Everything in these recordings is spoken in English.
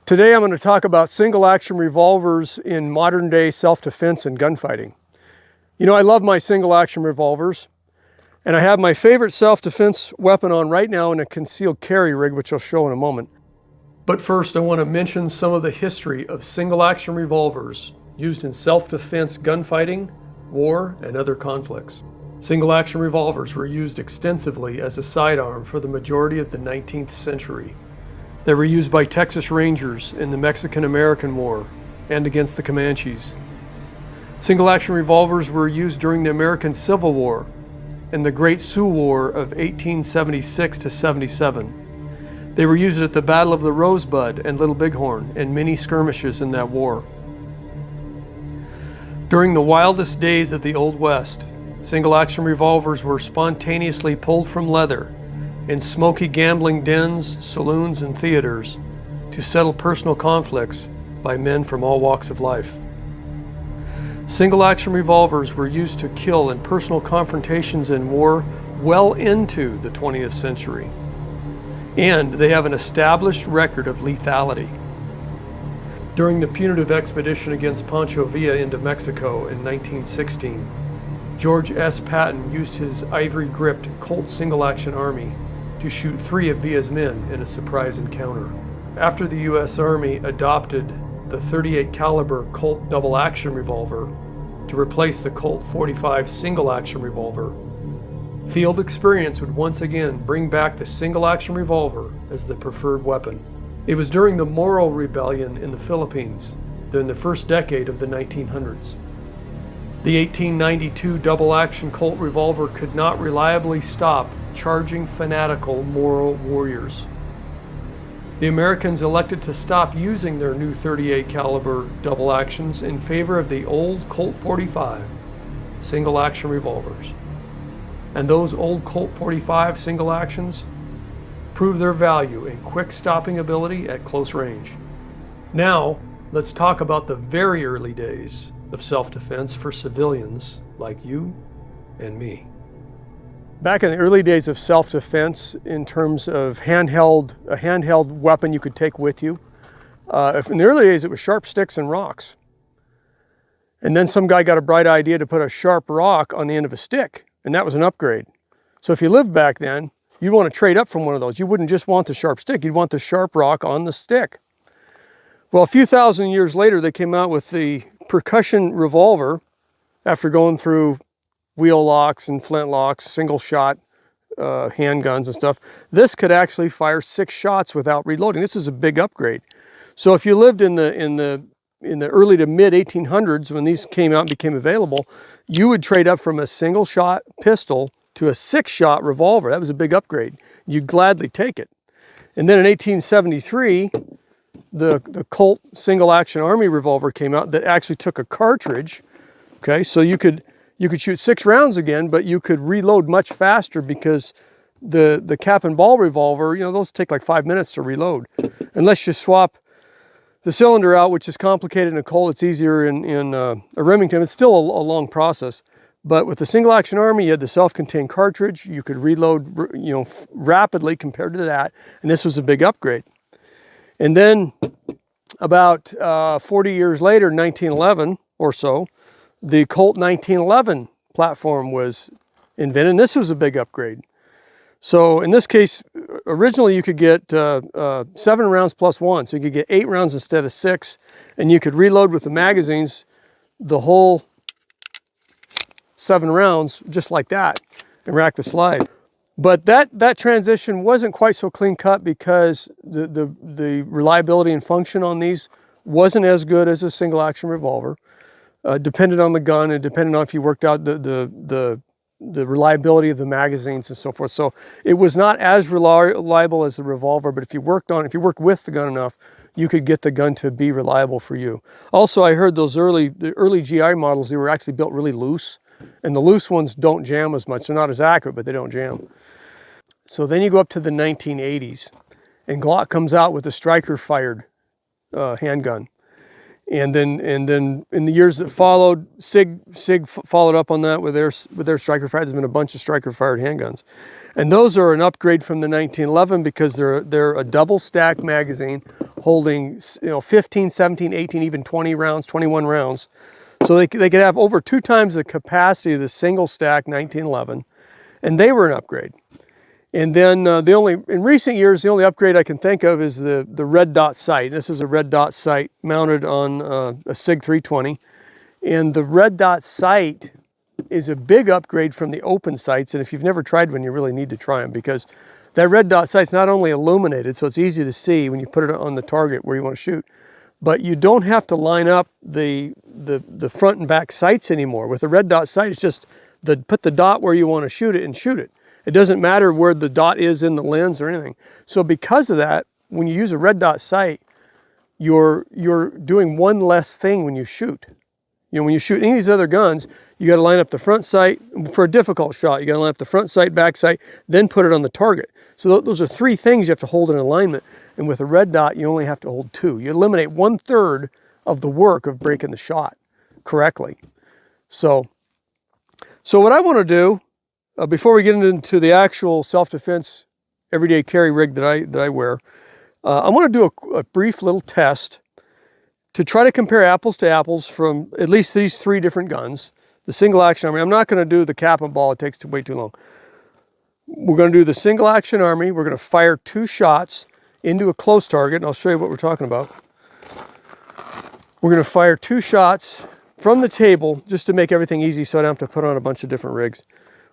Today I'm going to talk about single action revolvers in modern day self-defense and gunfighting. You know, I love my single action revolvers, and I have my favorite self-defense weapon on right now in a concealed carry rig, which I'll show in a moment. But first I want to mention some of the history of single action revolvers used in self-defense gunfighting, war, and other conflicts. Single action revolvers were used extensively as a sidearm for the majority of the 19th century. They were used by Texas Rangers in the Mexican-American War and against the Comanches. Single-action revolvers were used during the American Civil War and the Great Sioux War of 1876 to 77. They were used at the Battle of the Rosebud and Little Bighorn and many skirmishes in that war. During the wildest days of the Old West, single-action revolvers were spontaneously pulled from leather in smoky gambling dens, saloons, and theaters to settle personal conflicts by men from all walks of life. Single-action revolvers were used to kill in personal confrontations in war well into the 20th century, and they have an established record of lethality. During the punitive expedition against Pancho Villa into Mexico in 1916, George S. Patton used his ivory-gripped Colt single-action army to shoot 3 of Villa's men in a surprise encounter. After the U.S. Army adopted the .38 caliber Colt double-action revolver to replace the Colt .45 single-action revolver, field experience would once again bring back the single-action revolver as the preferred weapon. It was during the Moro Rebellion in the Philippines during the first decade of the 1900s. The 1892 double-action Colt revolver could not reliably stop charging fanatical Moro warriors. The Americans elected to stop using their new .38 caliber double actions in favor of the old Colt .45 single action revolvers. And those old Colt .45 single actions proved their value in quick stopping ability at close range. Now, let's talk about the very early days of self-defense for civilians like you and me. Back in the early days of self-defense, in terms of a handheld weapon you could take with you, in the early days it was sharp sticks and rocks. And then some guy got a bright idea to put a sharp rock on the end of a stick, and that was an upgrade. So if you lived back then, you'd want to trade up from one of those. You wouldn't just want the sharp stick, you'd want the sharp rock on the stick. Well, a few thousand years later, they came out with the percussion revolver after going through wheel locks and flint locks, single shot handguns and stuff. This could actually fire 6 shots without reloading. This is a big upgrade. So if you lived in the early to mid 1800s, when these came out and became available, you would trade up from a single shot pistol to a 6-shot revolver. That was a big upgrade. You'd gladly take it. And then in 1873, the Colt single action army revolver came out that actually took a cartridge. Okay, so you could shoot 6 rounds again, but you could reload much faster because the cap and ball revolver, you know, those take like 5 minutes to reload. Unless you swap the cylinder out, which is complicated in a Colt, it's easier in a Remington. It's still a long process. But with the single action army, you had the self-contained cartridge. You could reload, you know, rapidly compared to that, and this was a big upgrade. And then about 40 years later, 1911 or so, the Colt 1911 platform was invented, and this was a big upgrade. So in this case, originally you could get 7 rounds plus 1, so you could get 8 rounds instead of 6, and you could reload with the magazines the whole 7 rounds just like that and rack the slide. But that transition wasn't quite so clean cut because the reliability and function on these wasn't as good as a single action revolver. Depended on the gun and depended on if you worked out the reliability of the magazines and so forth. So it was not as reliable as the revolver, but if you worked with the gun enough, you could get the gun to be reliable for you. Also, I heard the early GI models, they were actually built really loose, and the loose ones don't jam as much. They're not as accurate, but they don't jam. So then you go up to the 1980s, and Glock comes out with a striker-fired handgun. And then in the years that followed, SIG followed up on that with their striker fired. There's been a bunch of striker fired handguns, and those are an upgrade from the 1911 because they're a double stacked magazine, holding 15, 17, 18, even 20 rounds, 21 rounds. So they could have over 2 times the capacity of the single stack 1911, and they were an upgrade. And then in recent years, the only upgrade I can think of is the red dot sight. This is a red dot sight mounted on a SIG 320. And the red dot sight is a big upgrade from the open sights. And if you've never tried one, you really need to try them, because that red dot sight's not only illuminated, so it's easy to see when you put it on the target where you want to shoot, but you don't have to line up the front and back sights anymore. With the red dot sight, it's just put the dot where you want to shoot it and shoot it. It doesn't matter where the dot is in the lens or anything. So because of that, when you use a red dot sight, you're doing one less thing when you shoot. When you shoot any of these other guns, you got to line up the front sight for a difficult shot. You got to line up the front sight, back sight, then put it on the target. So those are 3 things you have to hold in alignment. And with a red dot, you only have to hold 2. You eliminate 1/3 of the work of breaking the shot correctly. So what I want to do, before we get into the actual self-defense everyday carry rig that I wear, I want to do a brief little test to try to compare apples to apples from at least these 3 different guns. The single action army, I'm not going to do the cap and ball, it takes way too long. We're going to do the single action army. We're going to fire 2 shots into a close target, and I'll show you what we're talking about. We're going to fire 2 shots from the table, just to make everything easy so I don't have to put on a bunch of different rigs.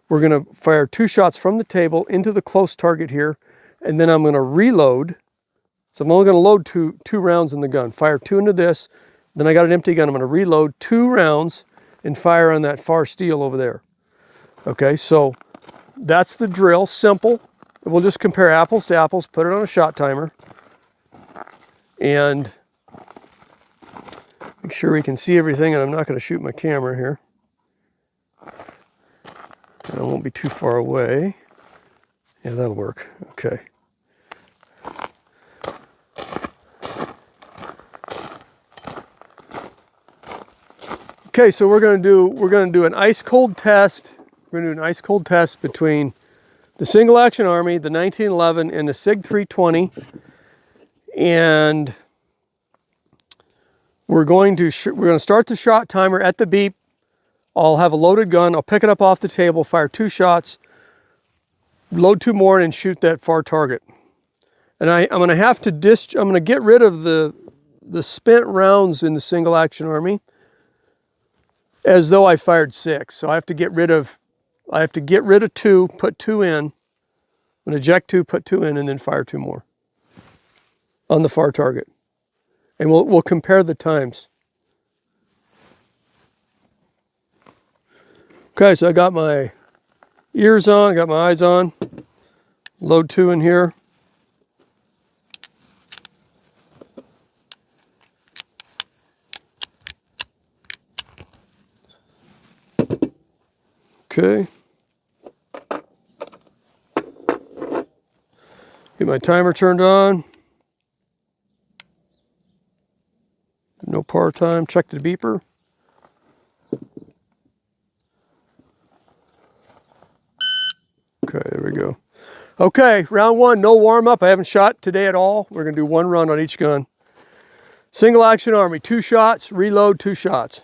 We're going to fire 2 shots from the table into the close target here, and then I'm going to reload. So I'm only going to load two rounds in the gun. Fire 2 into this, then I got an empty gun. I'm going to reload 2 rounds and fire on that far steel over there. Okay, so that's the drill, simple. We'll just compare apples to apples, put it on a shot timer, and make sure we can see everything, and I'm not going to shoot my camera here. And I won't be too far away. Yeah, that'll work. Okay. Okay, so we're going to do an ice cold test. We're going to do an ice cold test between the single action army, the 1911, and the SIG 320, and we're going to start the shot timer at the beep. I'll have a loaded gun. I'll pick it up off the table, fire 2 shots, load 2 more, and shoot that far target. And I'm going to get rid of the spent rounds in the single action army, as though I fired 6. So I have to get rid of 2, put 2 in. I'm going to eject 2, put 2 in, and then fire 2 more on the far target. And we'll compare the times. Okay, so I got my ears on, I got my eyes on. Load 2 in here. Okay. Get my timer turned on. No par time. Check the beeper. Okay, there we go. Okay, round 1, no warm up. I haven't shot today at all. We're going to do 1 run on each gun. Single action army, 2 shots, reload 2 shots.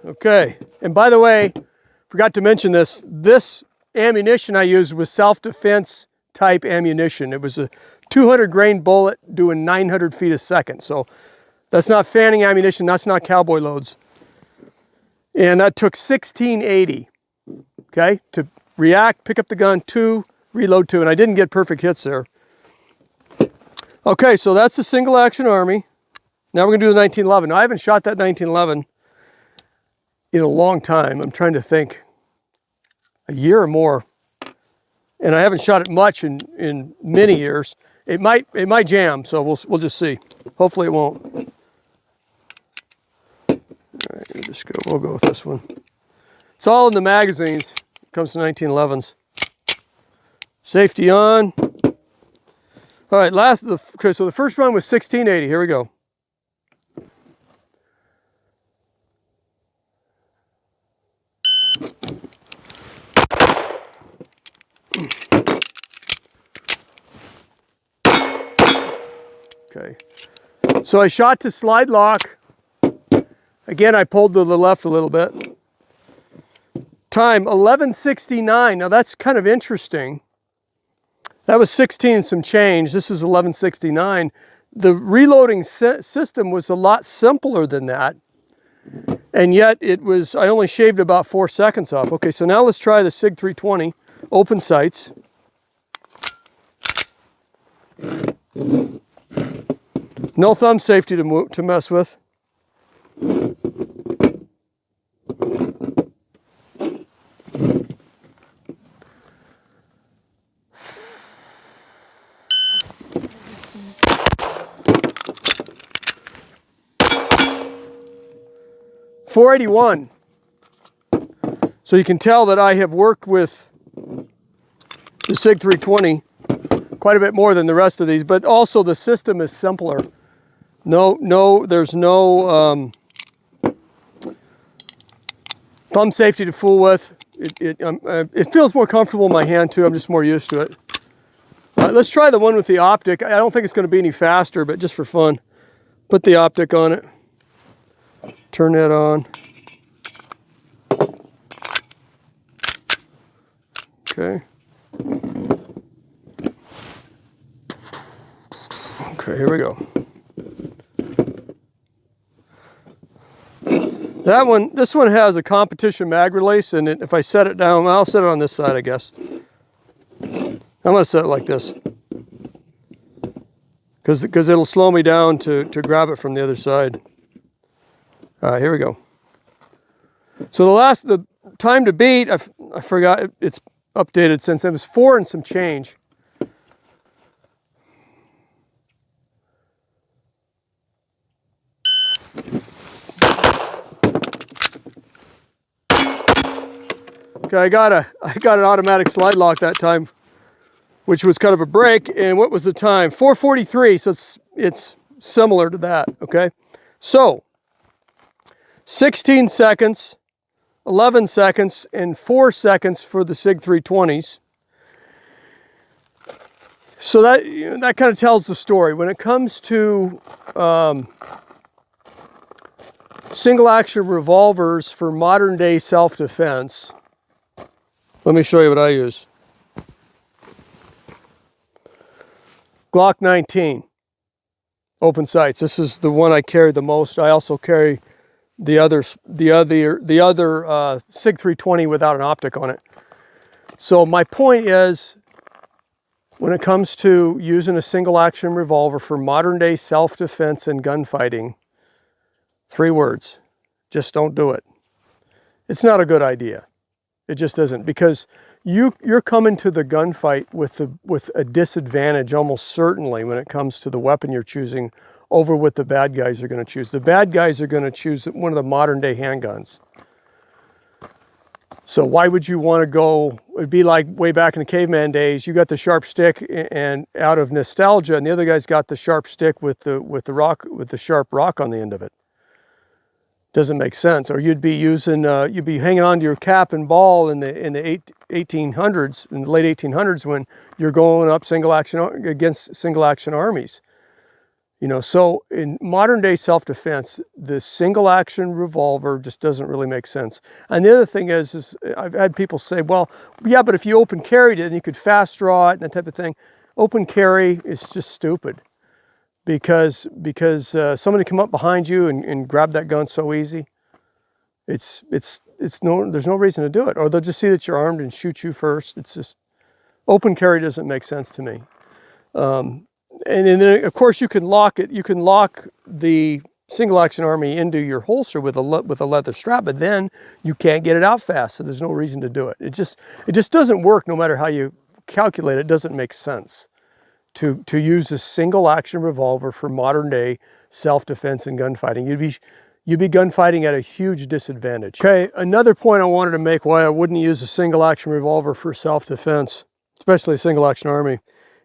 Okay, and by the way, forgot to mention this ammunition I used was self-defense type ammunition. It was a 200 grain bullet doing 900 feet a second. So that's not fanning ammunition, that's not cowboy loads. And that took 1680, okay, to react, pick up the gun, 2, reload 2, and I didn't get perfect hits there. Okay, so that's the single action army. Now we're gonna do the 1911. Now I haven't shot that 1911 in a long time. I'm trying to think, a year or more. And I haven't shot it much in many years. It might jam, so we'll just see. Hopefully it won't. All right, we'll go with this one. It's all in the magazines. It comes to 1911s. Safety on. All right, okay, so the first run was 1680. Here we go. Okay, so I shot to slide lock. Again, I pulled to the left a little bit. Time 11:69. Now that's kind of interesting. That was 16 and some change. This is 11:69. The reloading system was a lot simpler than that. And yet it was, I only shaved about 4 seconds off. Okay, so now let's try the SIG 320 open sights. No thumb safety to mess with. .481. So you can tell that I have worked with the SIG 320 quite a bit more than the rest of these, but also the system is simpler. There's no thumb safety to fool with. It feels more comfortable in my hand too. I'm just more used to it. All right, let's try the one with the optic. I don't think it's going to be any faster, but just for fun, put the optic on it. Turn that on. Okay. Okay, here we go. This one has a competition mag release, and if I set it down, I'll set it on this side, I guess. I'm gonna set it like this, because it'll slow me down to grab it from the other side. All right, here we go. So the time to beat, I forgot, it's updated since then. It was 4 and some change. Okay, I got an automatic slide lock that time, which was kind of a break. And what was the time? 4:43. So it's similar to that. Okay, so 16 seconds, 11 seconds, and 4 seconds for the SIG 320s. So that kind of tells the story. When it comes to single action revolvers for modern day self-defense, let me show you what I use. Glock 19, open sights. This is the one I carry the most. I also carry the other SIG 320 without an optic on it. So my point is, when it comes to using a single action revolver for modern day self-defense and gunfighting, 3 words: just don't do it. It's not a good idea. It just isn't, because you're coming to the gunfight with a disadvantage almost certainly when it comes to the weapon you're choosing over what the bad guys are going to choose. The bad guys are going to choose one of the modern day handguns. So why would you want to go? It'd be like way back in the caveman days. You got the sharp stick and out of nostalgia, and the other guy's got the sharp stick with the sharp rock on the end of it. Doesn't make sense. Or you'd be using you'd be hanging on to your cap and ball in the 1800s, in the late 1800s, when you're going up against single action armies. You know, so in modern day self-defense, the single action revolver just doesn't really make sense. And the other thing is I've had people say, well, yeah, but if you open carried it and you could fast draw it and that type of thing. Open carry is just stupid, because somebody come up behind you and grab that gun so easy. There's no reason to do it. Or they'll just see that you're armed and shoot you first. It's just, open carry doesn't make sense to me. And then, of course, you can lock it. You can lock the single action army into your holster with a leather strap, but then you can't get it out fast. So there's no reason to do it. It just doesn't work. No matter how you calculate it, it doesn't make sense to use a single action revolver for modern day self-defense and gunfighting. you'd be gunfighting at a huge disadvantage. Okay, another point I wanted to make why I wouldn't use a single action revolver for self-defense, especially a single action army,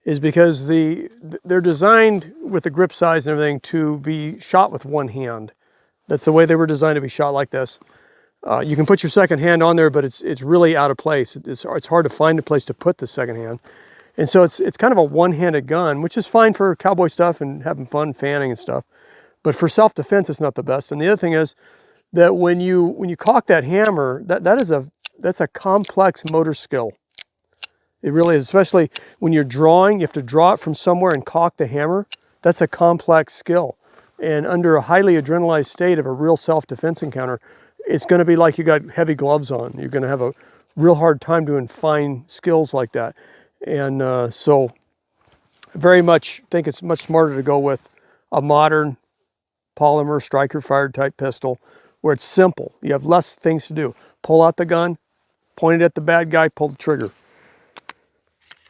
is because they're designed with the grip size and everything to be shot with one hand. That's the way they were designed, to be shot like this. You can put your second hand on there, but it's really out of place. It's hard to find a place to put the second hand. And so it's kind of a one-handed gun, which is fine for cowboy stuff and having fun fanning and stuff. But for self-defense, it's not the best. And the other thing is that when you cock that hammer, that's a complex motor skill. It really is, especially when you're drawing. You have to draw it from somewhere and cock the hammer. That's a complex skill. And under a highly adrenalized state of a real self-defense encounter, it's going to be like you got heavy gloves on. You're going to have a real hard time doing fine skills like that. And so I very much think it's much smarter to go with a modern polymer striker fired type pistol where it's simple. You have less things to do. Pull out the gun, point it at the bad guy, pull the trigger.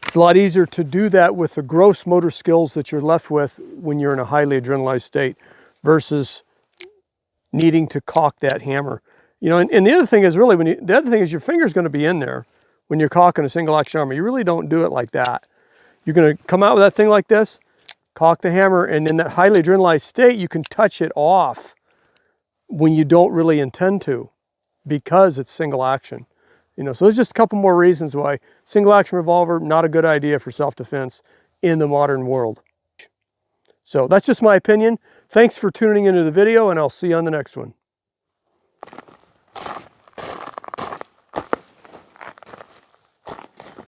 It's a lot easier to do that with the gross motor skills that you're left with when you're in a highly adrenalized state versus needing to cock that hammer. You know, and the other thing is really, the other thing is your finger's going to be in there when you're cocking a single action armor. You really don't do it like that. You're going to come out with that thing like this, cock the hammer, and in that highly adrenalized state, you can touch it off when you don't really intend to because it's single action. You know, so there's just a couple more reasons why single action revolver, not a good idea for self-defense in the modern world. So that's just my opinion. Thanks for tuning into the video, and I'll see you on the next one.